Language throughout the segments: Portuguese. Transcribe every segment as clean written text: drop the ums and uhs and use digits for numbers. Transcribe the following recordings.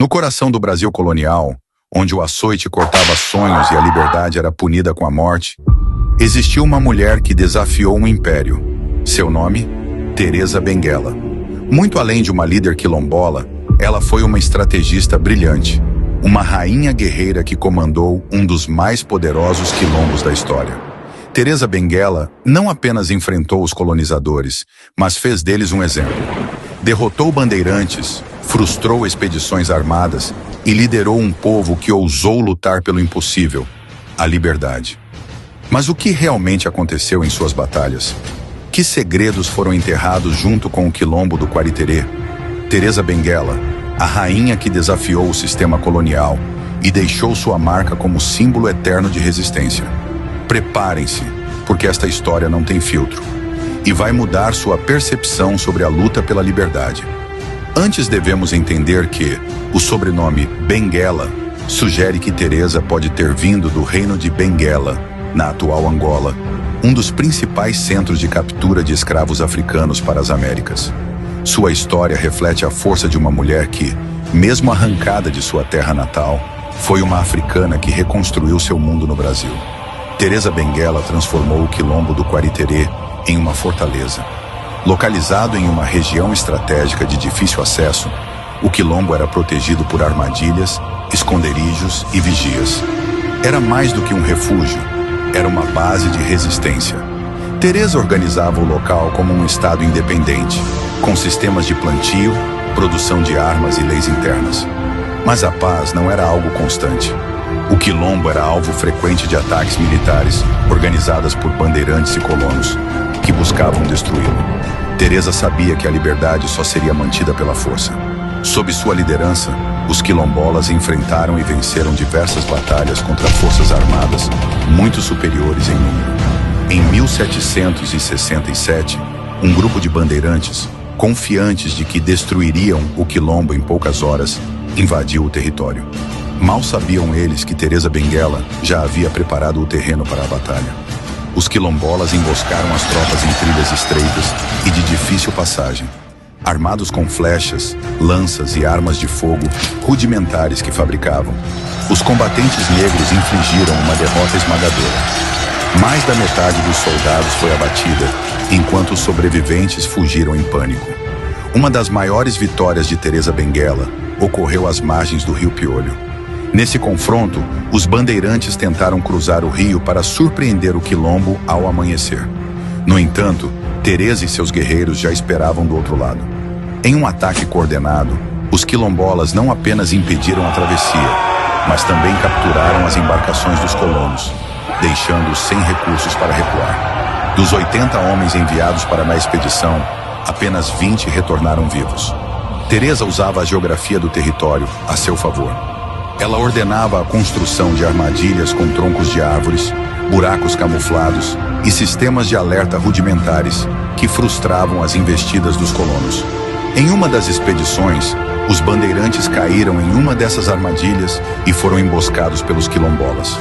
No coração do Brasil colonial, onde o açoite cortava sonhos e a liberdade era punida com a morte, existiu uma mulher que desafiou um império. Seu nome? Teresa Benguela. Muito além de uma líder quilombola, ela foi uma estrategista brilhante, uma rainha guerreira que comandou um dos mais poderosos quilombos da história. Teresa Benguela não apenas enfrentou os colonizadores, mas fez deles um exemplo. Derrotou bandeirantes, frustrou expedições armadas e liderou um povo que ousou lutar pelo impossível, a liberdade. Mas o que realmente aconteceu em suas batalhas? Que segredos foram enterrados junto com o quilombo do Quariterê? Teresa Benguela, a rainha que desafiou o sistema colonial e deixou sua marca como símbolo eterno de resistência. Preparem-se, porque esta história não tem filtro e vai mudar sua percepção sobre a luta pela liberdade. Antes devemos entender que o sobrenome Benguela sugere que Teresa pode ter vindo do reino de Benguela, na atual Angola, um dos principais centros de captura de escravos africanos para as Américas. Sua história reflete a força de uma mulher que, mesmo arrancada de sua terra natal, foi uma africana que reconstruiu seu mundo no Brasil. Teresa Benguela transformou o quilombo do Quariterê em uma fortaleza. Localizado em uma região estratégica de difícil acesso, o quilombo era protegido por armadilhas, esconderijos e vigias. Era mais do que um refúgio, era uma base de resistência. Teresa organizava o local como um estado independente, com sistemas de plantio, produção de armas e leis internas. Mas a paz não era algo constante. O quilombo era alvo frequente de ataques militares organizadas por bandeirantes e colonos, que buscavam destruí-lo. Teresa sabia que a liberdade só seria mantida pela força. Sob sua liderança, os quilombolas enfrentaram e venceram diversas batalhas contra forças armadas muito superiores em número. Em 1767, um grupo de bandeirantes, confiantes de que destruiriam o quilombo em poucas horas, invadiu o território. Mal sabiam eles que Teresa Benguela já havia preparado o terreno para a batalha. Os quilombolas emboscaram as tropas em trilhas estreitas e de difícil passagem, armados com flechas, lanças e armas de fogo rudimentares que fabricavam. Os combatentes negros infligiram uma derrota esmagadora. Mais da metade dos soldados foi abatida, enquanto os sobreviventes fugiram em pânico. Uma das maiores vitórias de Teresa Benguela ocorreu às margens do Rio Piolho. Nesse confronto, os bandeirantes tentaram cruzar o rio para surpreender o quilombo ao amanhecer. No entanto, Teresa e seus guerreiros já esperavam do outro lado. Em um ataque coordenado, os quilombolas não apenas impediram a travessia, mas também capturaram as embarcações dos colonos, deixando-os sem recursos para recuar. Dos 80 homens enviados para a expedição, apenas 20 retornaram vivos. Teresa usava a geografia do território a seu favor. Ela ordenava a construção de armadilhas com troncos de árvores, buracos camuflados e sistemas de alerta rudimentares que frustravam as investidas dos colonos. Em uma das expedições, os bandeirantes caíram em uma dessas armadilhas e foram emboscados pelos quilombolas.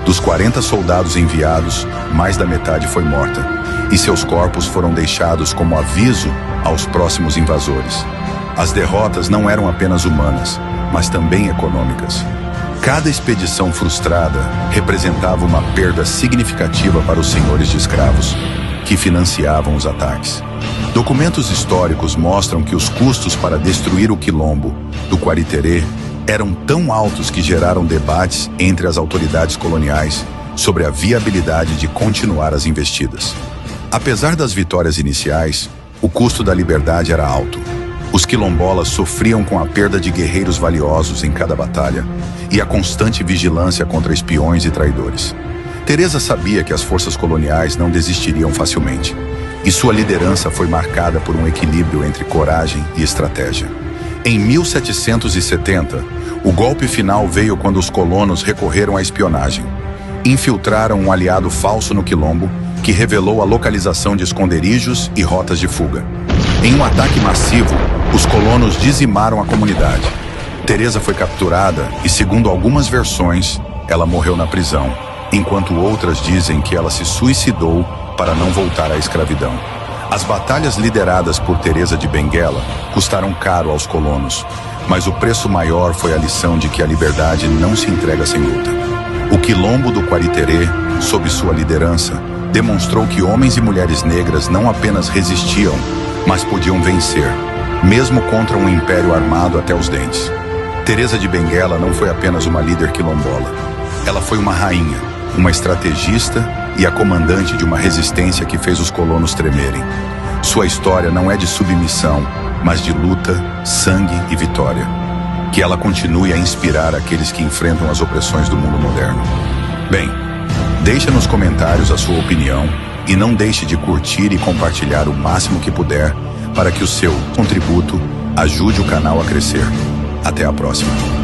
Dos 40 soldados enviados, mais da metade foi morta, e seus corpos foram deixados como aviso aos próximos invasores. As derrotas não eram apenas humanas, mas também econômicas. Cada expedição frustrada representava uma perda significativa para os senhores de escravos, que financiavam os ataques. Documentos históricos mostram que os custos para destruir o quilombo do Quariterê eram tão altos que geraram debates entre as autoridades coloniais sobre a viabilidade de continuar as investidas. Apesar das vitórias iniciais, o custo da liberdade era alto. Os quilombolas sofriam com a perda de guerreiros valiosos em cada batalha e a constante vigilância contra espiões e traidores. Teresa sabia que as forças coloniais não desistiriam facilmente, e sua liderança foi marcada por um equilíbrio entre coragem e estratégia. Em 1770, o golpe final veio quando os colonos recorreram à espionagem. Infiltraram um aliado falso no quilombo, que revelou a localização de esconderijos e rotas de fuga. Em um ataque massivo, os colonos dizimaram a comunidade. Teresa foi capturada e, segundo algumas versões, ela morreu na prisão, enquanto outras dizem que ela se suicidou para não voltar à escravidão. As batalhas lideradas por Teresa de Benguela custaram caro aos colonos, mas o preço maior foi a lição de que a liberdade não se entrega sem luta. O Quilombo do Quariterê, sob sua liderança, demonstrou que homens e mulheres negras não apenas resistiam, mas podiam vencer, mesmo contra um império armado até os dentes. Teresa de Benguela não foi apenas uma líder quilombola. Ela foi uma rainha, uma estrategista e a comandante de uma resistência que fez os colonos tremerem. Sua história não é de submissão, mas de luta, sangue e vitória. Que ela continue a inspirar aqueles que enfrentam as opressões do mundo moderno. Bem, deixe nos comentários a sua opinião e não deixe de curtir e compartilhar o máximo que puder para que o seu contributo ajude o canal a crescer. Até a próxima.